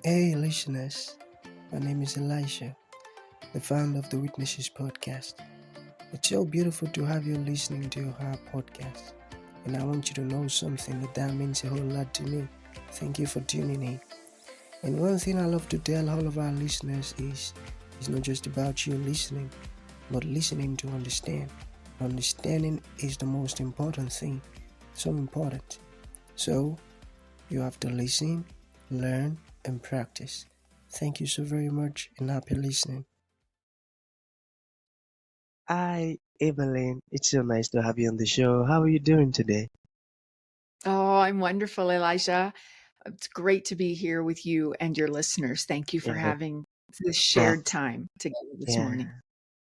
Hey, listeners. My name is Elisha, the founder of the Witnesses podcast. It's so beautiful to have you listening to our podcast. And I want you to know something that means a whole lot to me. Thank you for tuning in. And one thing I love to tell all of our listeners is it's not just about you listening, but listening to understand. Understanding is the most important thing. So important. So, you have to listen, learn, and practice. Thank you so very much and happy listening. Hi, Amilynne. It's so nice to have you on the show. How are you doing today? Oh, I'm wonderful, Elijah. It's great to be here with you and your listeners. Thank you for Yeah, having this shared that's time together this yeah, morning.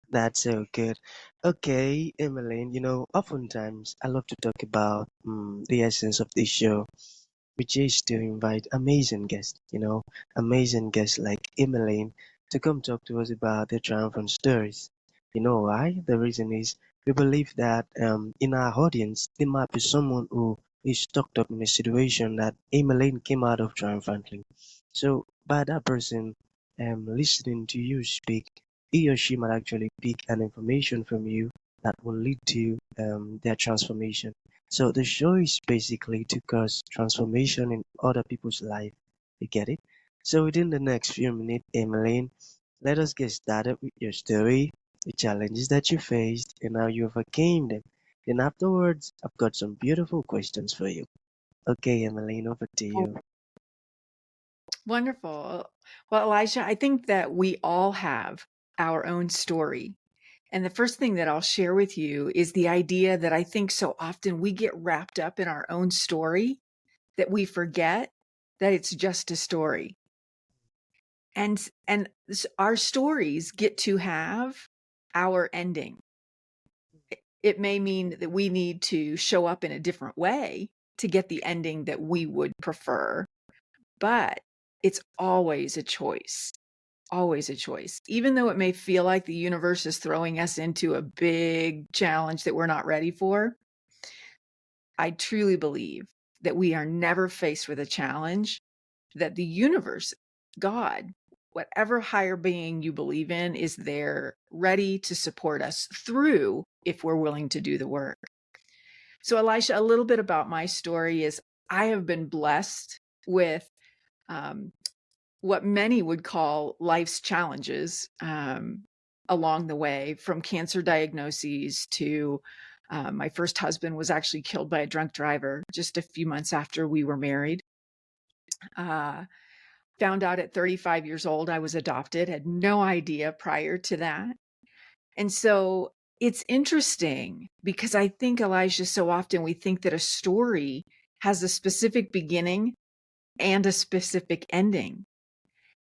that's so good. Okay, Amilynne, oftentimes I love to talk about the essence of this show, which is to invite amazing guests like Amilynne to come talk to us about their triumphant stories. You know why? The reason is we believe that in our audience there might be someone who is stuck up in a situation that Emmeline came out of triumphantly. So by that person listening to you speak, he or she might actually pick an information from you that will lead to their transformation. So the show is basically to cause transformation in other people's life. You get it? So within the next few minutes, Emmeline, let us get started with your story, the challenges that you faced, and how you overcame them. Then afterwards, I've got some beautiful questions for you. Okay, Emmeline, over to Oh, you. wonderful. Well, Elijah, I think that we all have our own story. And the first thing that I'll share with you is the idea that I think so often we get wrapped up in our own story that we forget that it's just a story. And our stories get to have our ending. It may mean that we need to show up in a different way to get the ending that we would prefer, but it's always a choice. Always a choice. Even though it may feel like the universe is throwing us into a big challenge that we're not ready for, I truly believe that we are never faced with a challenge that the universe, God, whatever higher being you believe in, is there ready to support us through if we're willing to do the work. So, Elisha, a little bit about my story is I have been blessed with um, what many would call life's challenges along the way, from cancer diagnoses to my first husband was actually killed by a drunk driver just a few months after we were married. Found out at 35 years old I was adopted, had no idea prior to that. And so it's interesting because I think, Elijah, so often we think that a story has a specific beginning and a specific ending.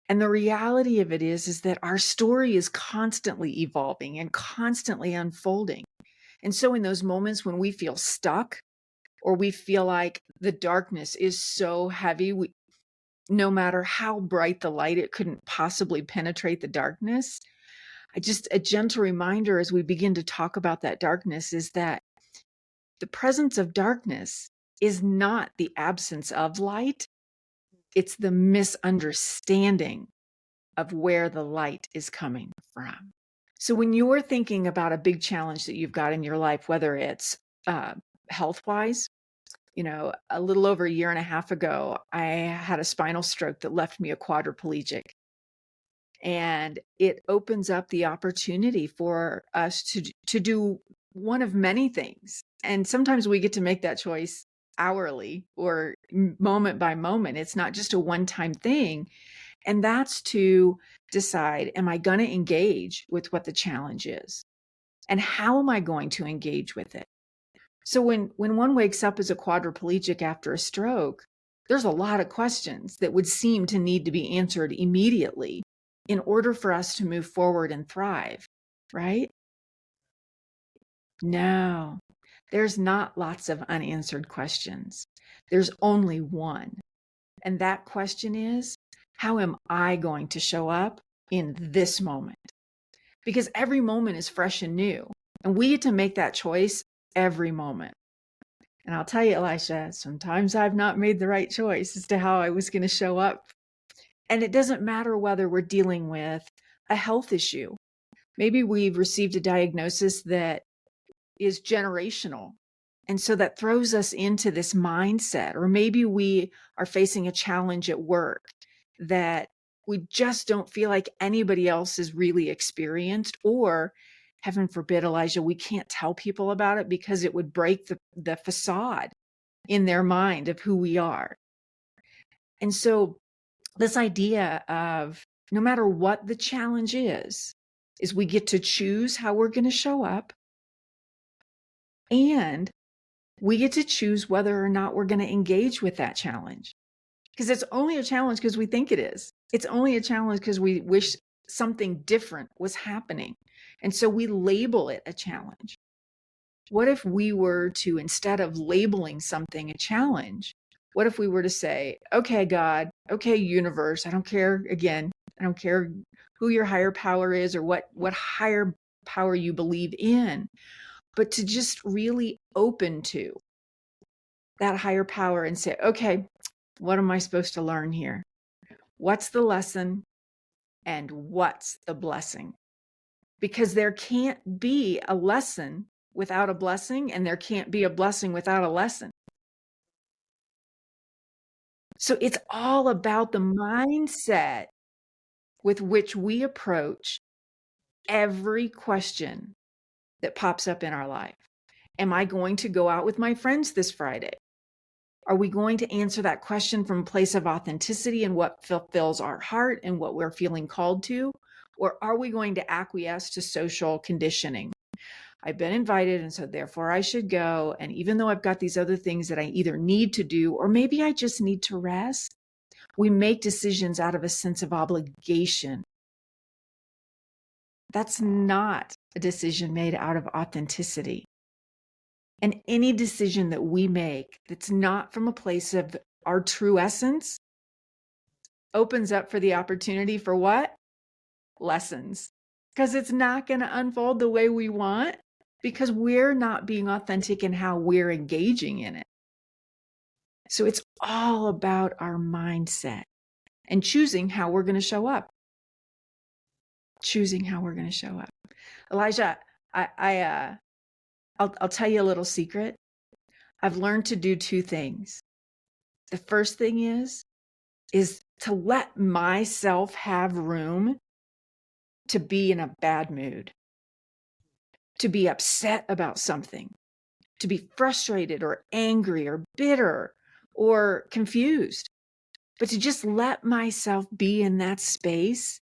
And the reality of it is that our story is constantly evolving and constantly unfolding. And so in those moments when we feel stuck or we feel like the darkness is so heavy, no matter how bright the light, it couldn't possibly penetrate the darkness. A gentle reminder as we begin to talk about that darkness is that the presence of darkness is not the absence of light. It's the misunderstanding of where the light is coming from. So when you're thinking about a big challenge that you've got in your life, whether it's health wise, a little over a year and a half ago, I had a spinal stroke that left me a quadriplegic. And it opens up the opportunity for us to do one of many things. And sometimes we get to make that choice hourly or moment by moment. It's not just a one-time thing. And that's to decide, am I going to engage with what the challenge is? And how am I going to engage with it? So when one wakes up as a quadriplegic after a stroke, there's a lot of questions that would seem to need to be answered immediately in order for us to move forward and thrive, right? No, there's not lots of unanswered questions. There's only one. And that question is, how am I going to show up in this moment? Because every moment is fresh and new. And we get to make that choice every moment. And I'll tell you, Elisha, sometimes I've not made the right choice as to how I was going to show up. And it doesn't matter whether we're dealing with a health issue. Maybe we've received a diagnosis that is generational. And so that throws us into this mindset. Or maybe we are facing a challenge at work that we just don't feel like anybody else has really experienced, or heaven forbid, Elijah, we can't tell people about it because it would break the facade in their mind of who we are. And so this idea of no matter what the challenge is we get to choose how we're going to show up, and we get to choose whether or not we're going to engage with that challenge. Because it's only a challenge because we think it is. It's only a challenge because we wish something different was happening. And so we label it a challenge. What if we were to, instead of labeling something a challenge, what if we were to say, okay, God, okay, universe, I don't care, again, I don't care who your higher power is or what higher power you believe in, but to just really open to that higher power and say, okay, what am I supposed to learn here? What's the lesson and what's the blessing? Because there can't be a lesson without a blessing, and there can't be a blessing without a lesson. So it's all about the mindset with which we approach every question that pops up in our life. Am I going to go out with my friends this Friday? Are we going to answer that question from a place of authenticity and what fulfills our heart and what we're feeling called to? Or are we going to acquiesce to social conditioning? I've been invited, and so therefore I should go. And even though I've got these other things that I either need to do, or maybe I just need to rest, we make decisions out of a sense of obligation. That's not a decision made out of authenticity. And any decision that we make that's not from a place of our true essence opens up for the opportunity for what? Lessons. Because it's not going to unfold the way we want, because we're not being authentic in how we're engaging in it. So it's all about our mindset and choosing how we're going to show up. Choosing how we're going to show up. Elijah, I'll tell you a little secret. I've learned to do two things. The first thing is to let myself have room to be in a bad mood, to be upset about something, to be frustrated or angry or bitter or confused, but to just let myself be in that space,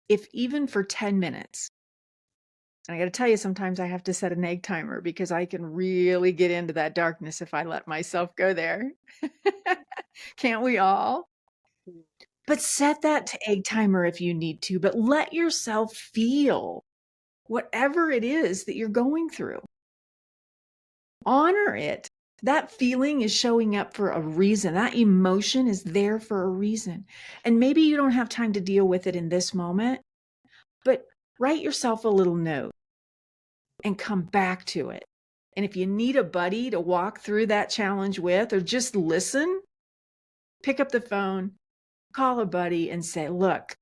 if even for 10 minutes. And I got to tell you, sometimes I have to set an egg timer because I can really get into that darkness if I let myself go there. Can't we all? But set that to egg timer if you need to, but let yourself feel whatever it is that you're going through. Honor it. That feeling is showing up for a reason. That emotion is there for a reason. And maybe you don't have time to deal with it in this moment, but write yourself a little note and come back to it. And if you need a buddy to walk through that challenge with, or just listen, pick up the phone, call a buddy and say, look,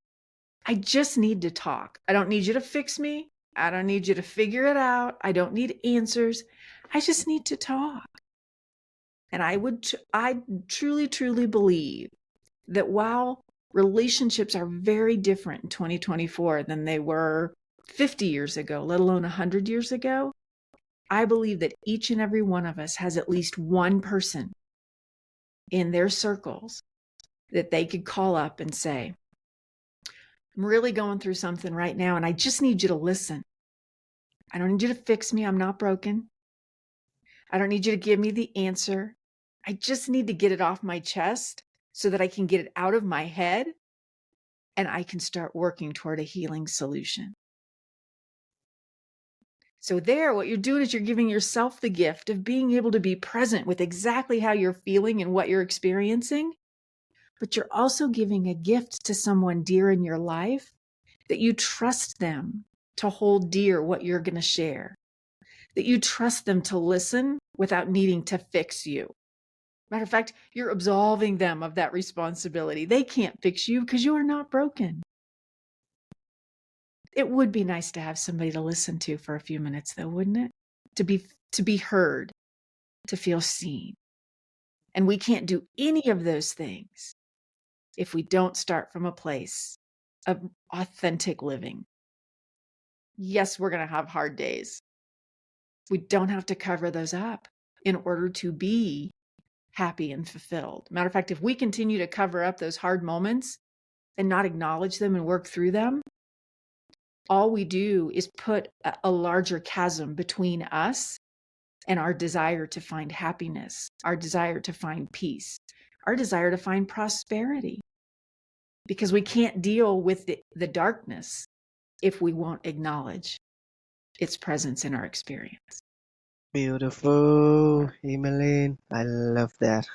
I just need to talk. I don't need you to fix me. I don't need you to figure it out. I don't need answers. I just need to talk. And I truly, truly believe that while relationships are very different in 2024 than they were 50 years ago, let alone 100 years ago, I believe that each and every one of us has at least one person in their circles that they could call up and say, I'm really going through something right now, and I just need you to listen. I don't need you to fix me. I'm not broken. I don't need you to give me the answer. I just need to get it off my chest so that I can get it out of my head and I can start working toward a healing solution. So there, what you're doing is you're giving yourself the gift of being able to be present with exactly how you're feeling and what you're experiencing. But you're also giving a gift to someone dear in your life that you trust them to hold dear what you're going to share, that you trust them to listen without needing to fix you. Matter of fact, you're absolving them of that responsibility. They can't fix you because you are not broken. It would be nice to have somebody to listen to for a few minutes, though, wouldn't it? To be heard, to feel seen. And we can't do any of those things if we don't start from a place of authentic living. Yes, we're going to have hard days. We don't have to cover those up in order to be happy and fulfilled. Matter of fact, if we continue to cover up those hard moments and not acknowledge them and work through them, all we do is put a larger chasm between us and our desire to find happiness, our desire to find peace, our desire to find prosperity. Because we can't deal with the darkness if we won't acknowledge its presence in our experience. Beautiful, Amilynne. I love that.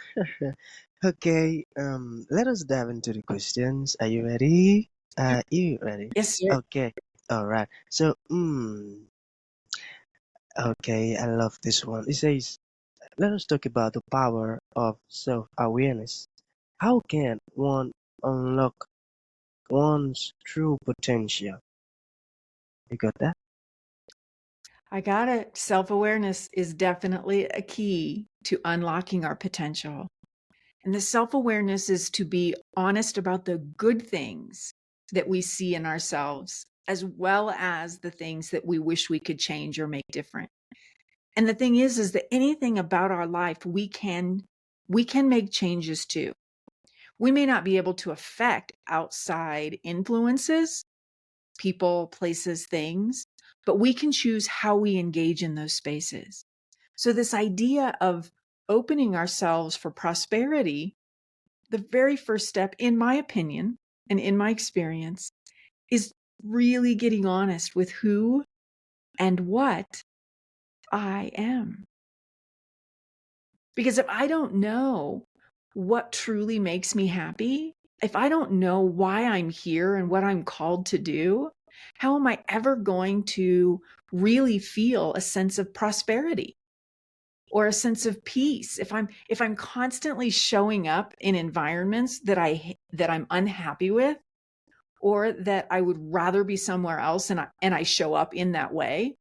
Okay, let us dive into the questions. Are you ready? Are you ready? Yes, sir. Okay, all right. So, okay, I love this one. It says, let us talk about the power of self-awareness. How can one unlock one's true potential? You got that? I got it. Self-awareness is definitely a key to unlocking our potential. And the self-awareness is to be honest about the good things that we see in ourselves, as well as the things that we wish we could change or make different. And the thing is that anything about our life, we can make changes to. We may not be able to affect outside influences, people, places, things, but we can choose how we engage in those spaces. So this idea of opening ourselves for prosperity, the very first step, in my opinion, and in my experience, is really getting honest with who and what I am. Because if I don't know what truly makes me happy, if I don't know why I'm here and what I'm called to do, how am I ever going to really feel a sense of prosperity or a sense of peace? If I'm constantly showing up in environments that I'm unhappy with, or that I would rather be somewhere else, and I show up in that way,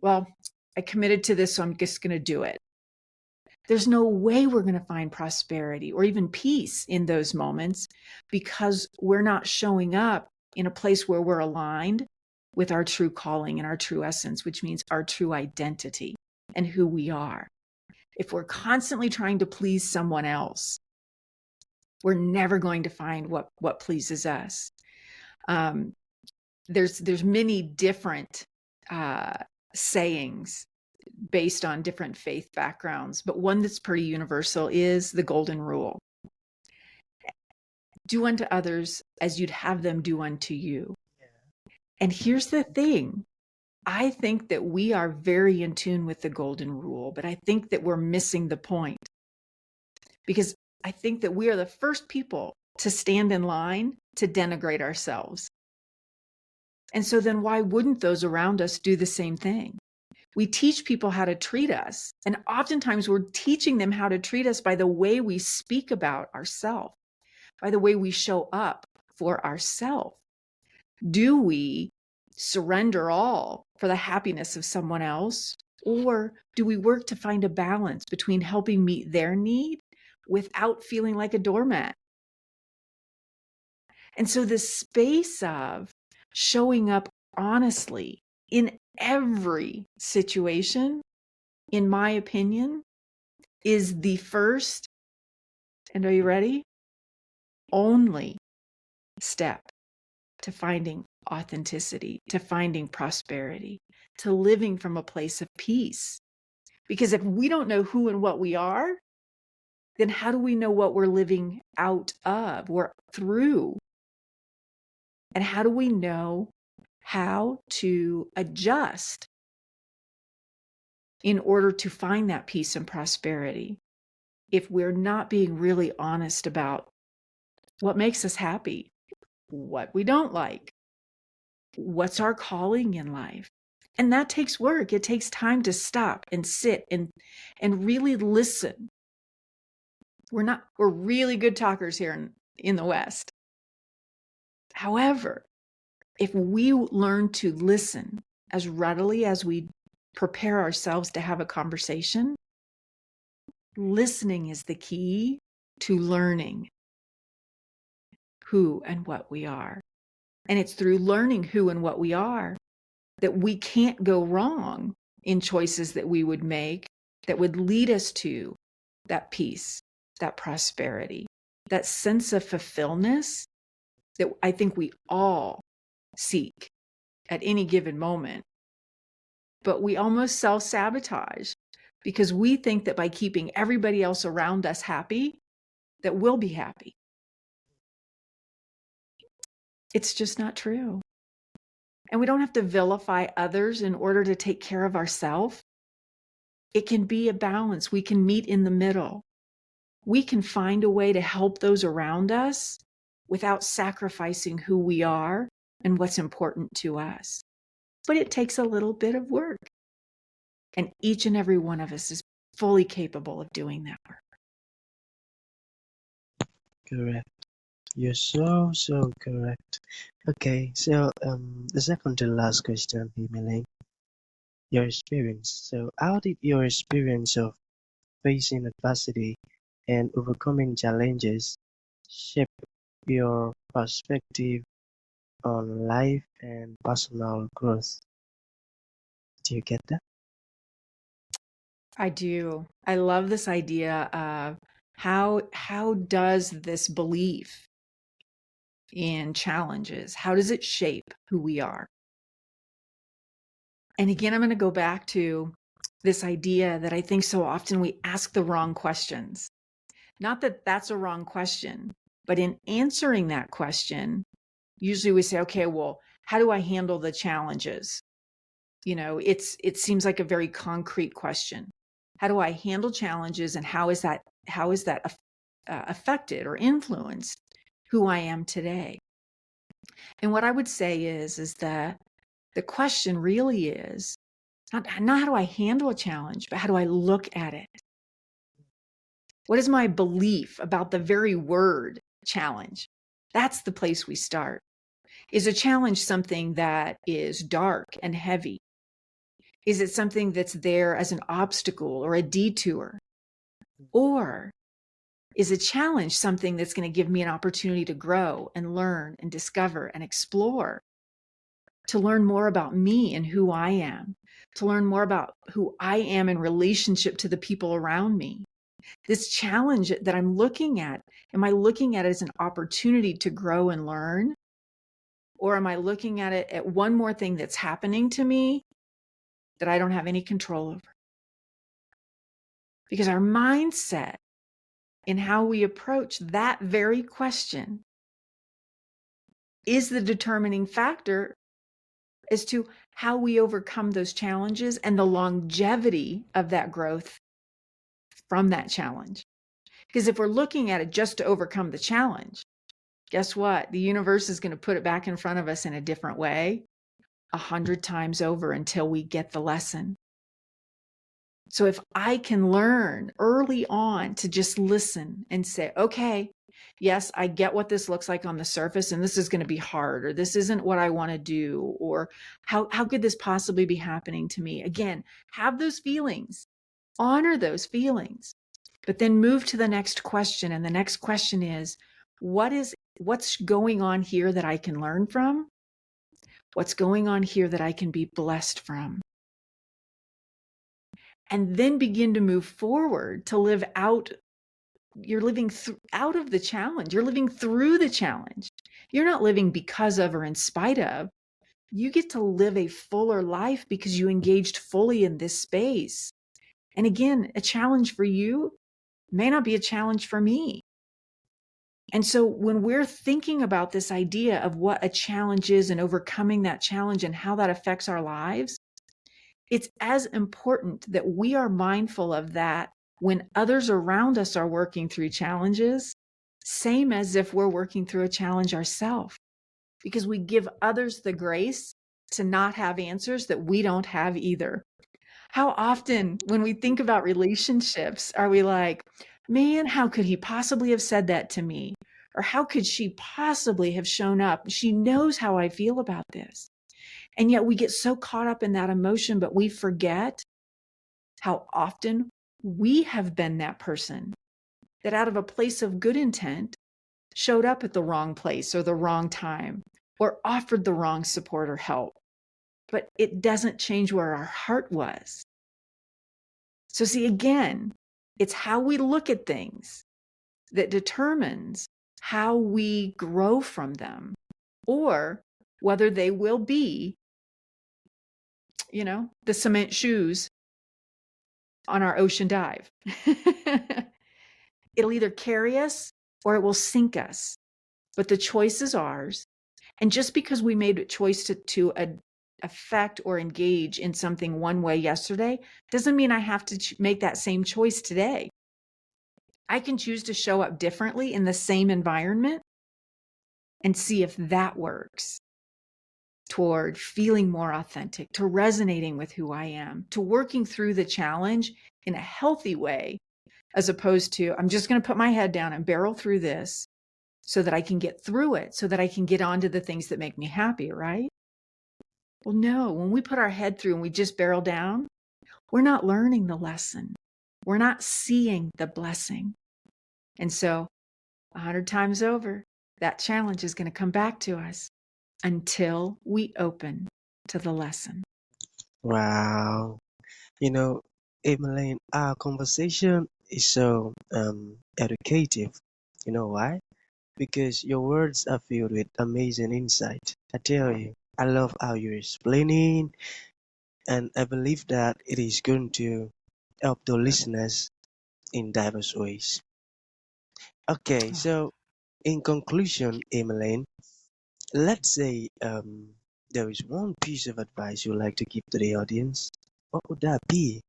well, I committed to this, so I'm just going to do it. There's no way we're going to find prosperity or even peace in those moments because we're not showing up in a place where we're aligned with our true calling and our true essence, which means our true identity and who we are. If we're constantly trying to please someone else, we're never going to find what pleases us. There's many different sayings based on different faith backgrounds, but one that's pretty universal is the golden rule. Do unto others as you'd have them do unto you. And here's the thing. I think that we are very in tune with the golden rule, but I think that we're missing the point. Because I think that we are the first people to stand in line to denigrate ourselves. And so then why wouldn't those around us do the same thing? We teach people how to treat us. And oftentimes we're teaching them how to treat us by the way we speak about ourselves, by the way we show up for ourselves. Do we surrender all for the happiness of someone else? Or do we work to find a balance between helping meet their need without feeling like a doormat? And so this space of showing up honestly in every situation, in my opinion, is the first, and are you ready? Only step to finding authenticity, to finding prosperity, to living from a place of peace. Because if we don't know who and what we are, then how do we know what we're living out of or through? And how do we know how to adjust in order to find that peace and prosperity if we're not being really honest about what makes us happy, what we don't like, what's our calling in life? And that takes work. It takes time to stop and sit and really listen We're really good talkers here in the West. However, if we learn to listen as readily as we prepare ourselves to have a conversation, listening is the key to learning who and what we are. And it's through learning who and what we are that we can't go wrong in choices that we would make that would lead us to that peace, that prosperity, that sense of fulfillment that I think we all seek at any given moment. But we almost self-sabotage because we think that by keeping everybody else around us happy, that we'll be happy. It's just not true. And we don't have to vilify others in order to take care of ourselves. It can be a balance. We can meet in the middle. We can find a way to help those around us without sacrificing who we are and what's important to us. But it takes a little bit of work. And each and every one of us is fully capable of doing that work. Correct. You're so, so correct. Okay, so the second to last question, Amilynne, your experience. So, how did your experience of facing adversity and overcoming challenges shape your perspective on life and personal growth? Do you get that? I do. I love this idea of how does this belief in challenges, how does it shape who we are? And again, I'm going to go back to this idea that I think so often we ask the wrong questions. Not that that's a wrong question, but in answering that question, usually we say, okay, well, how do I handle the challenges? You know, it seems like a very concrete question. How do I handle challenges, and how is that affected or influenced who I am today? And what I would say is that the question really is not how do I handle a challenge, but how do I look at it? What is my belief about the very word challenge? That's the place we start. Is a challenge something that is dark and heavy? Is it something that's there as an obstacle or a detour? Or is a challenge something that's going to give me an opportunity to grow and learn and discover and explore, to learn more about me and who I am, to learn more about who I am in relationship to the people around me? This challenge that I'm looking at, am I looking at it as an opportunity to grow and learn? Or am I looking at it at one more thing that's happening to me that I don't have any control over? Because our mindset in how we approach that very question is the determining factor as to how we overcome those challenges and the longevity of that growth from that challenge. Because if we're looking at it just to overcome the challenge, guess what? The universe is going to put it back in front of us in a different way 100 times over until we get the lesson. So if I can learn early on to just listen and say, okay, yes, I get what this looks like on the surface, and this is going to be hard, or this isn't what I want to do, or how could this possibly be happening to me? Again, have those feelings, honor those feelings, but then move to the next question. And the next question is, what's going on here that I can learn from? What's going on here that I can be blessed from? And then begin to move forward to live out. You're living out of the challenge. You're living through the challenge. You're not living because of or in spite of. You get to live a fuller life because you engaged fully in this space. And again, a challenge for you may not be a challenge for me. And so when we're thinking about this idea of what a challenge is and overcoming that challenge and how that affects our lives, it's as important that we are mindful of that when others around us are working through challenges, same as if we're working through a challenge ourselves, because we give others the grace to not have answers that we don't have either. How often when we think about relationships are we like, man, how could he possibly have said that to me? Or how could she possibly have shown up? She knows how I feel about this. And yet we get so caught up in that emotion, but we forget how often we have been that person that out of a place of good intent showed up at the wrong place or the wrong time or offered the wrong support or help. But it doesn't change where our heart was. So see, again, it's how we look at things that determines how we grow from them or whether they will be, the cement shoes on our ocean dive. It'll either carry us or it will sink us. But the choice is ours. And just because we made a choice to affect or engage in something one way yesterday doesn't mean I have to make that same choice today. I can choose to show up differently in the same environment and see if that works toward feeling more authentic, to resonating with who I am, to working through the challenge in a healthy way, as opposed to, I'm just going to put my head down and barrel through this so that I can get through it, so that I can get on to the things that make me happy, right? Well, no, when we put our head through and we just barrel down, we're not learning the lesson. We're not seeing the blessing. And so 100 times over, that challenge is going to come back to us until we open to the lesson. Wow. You know, Amilynne, our conversation is so educative. You know why? Because your words are filled with amazing insight. I tell you, I love how you're explaining, and I believe that it is going to help the listeners in diverse ways. Okay, so in conclusion, Emmeline, let's say there is one piece of advice you would like to give to the audience. What would that be?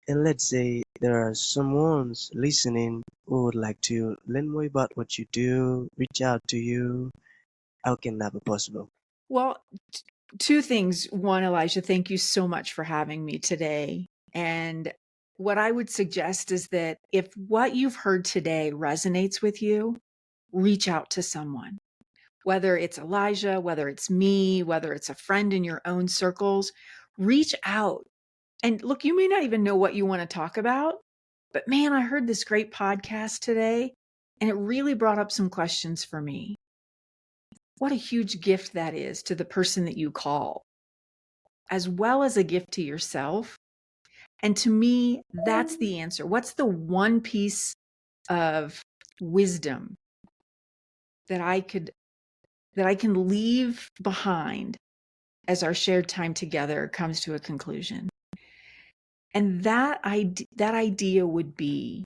And let's say there are someone's listening who would like to learn more about what you do, reach out to you. How can that be possible? Well, two things. One, Elijah, thank you so much for having me today. And what I would suggest is that if what you've heard today resonates with you, reach out to someone, whether it's Elijah, whether it's me, whether it's a friend in your own circles, reach out. And look, you may not even know what you want to talk about, but man, I heard this great podcast today and it really brought up some questions for me. What a huge gift that is to the person that you call, as well as a gift to yourself. And to me, that's the answer. What's the one piece of wisdom that I can leave behind as our shared time together comes to a conclusion? And that idea would be,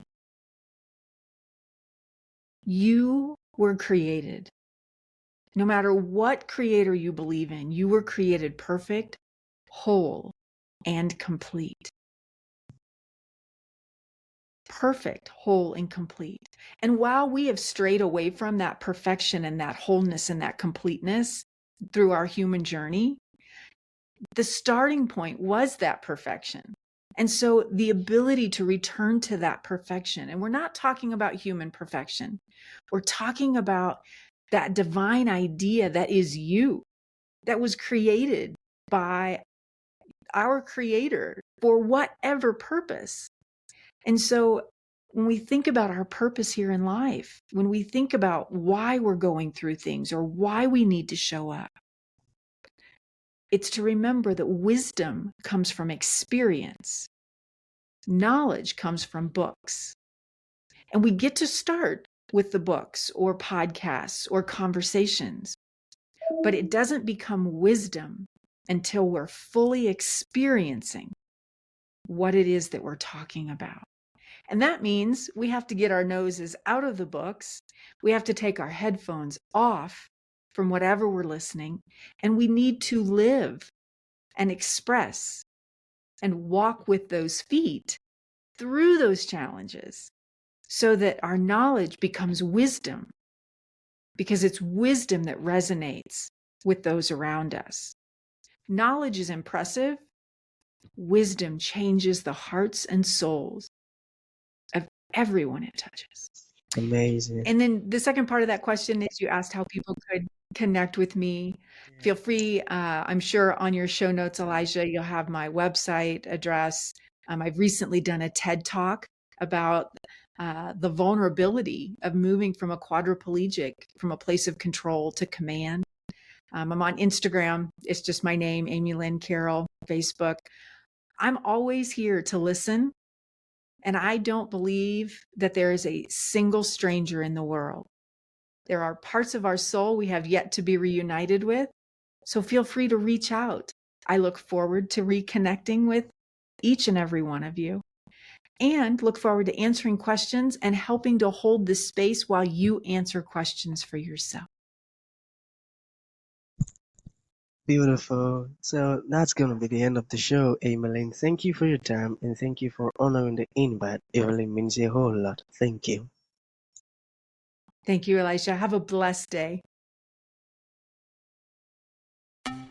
you were created. No matter what creator you believe in, you were created perfect, whole, and complete. Perfect, whole, and complete. And while we have strayed away from that perfection and that wholeness and that completeness through our human journey, the starting point was that perfection. And so the ability to return to that perfection, and we're not talking about human perfection, we're talking about that divine idea that is you, that was created by our creator for whatever purpose. And so when we think about our purpose here in life, when we think about why we're going through things or why we need to show up, it's to remember that wisdom comes from experience. Knowledge comes from books. And we get to start with the books or podcasts or conversations, but it doesn't become wisdom until we're fully experiencing what it is that we're talking about. And that means we have to get our noses out of the books. We have to take our headphones off from whatever we're listening, and we need to live and express and walk with those feet through those challenges so that our knowledge becomes wisdom, because it's wisdom that resonates with those around us. Knowledge is impressive. Wisdom changes the hearts and souls of everyone it touches. Amazing. And then the second part of that question is you asked how people could connect with me. Feel free. I'm sure on your show notes, Elijah, you'll have my website address. I've recently done a TED Talk about the vulnerability of moving from a quadriplegic, from a place of control to command. I'm on Instagram. It's just my name, Amilynne Carroll, Facebook. I'm always here to listen. And I don't believe that there is a single stranger in the world. There are parts of our soul we have yet to be reunited with. So feel free to reach out. I look forward to reconnecting with each and every one of you, and look forward to answering questions and helping to hold this space while you answer questions for yourself. Beautiful. So that's gonna be the end of the show, Amilynne. Thank you for your time and thank you for honoring the invite. It really means a whole lot. Thank you. Thank you, Elisha. Have a blessed day.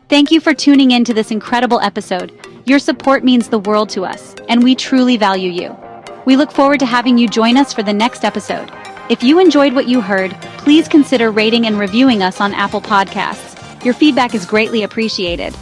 Thank you for tuning in to this incredible episode. Your support means the world to us, and we truly value you. We look forward to having you join us for the next episode. If you enjoyed what you heard, please consider rating and reviewing us on Apple Podcasts. Your feedback is greatly appreciated.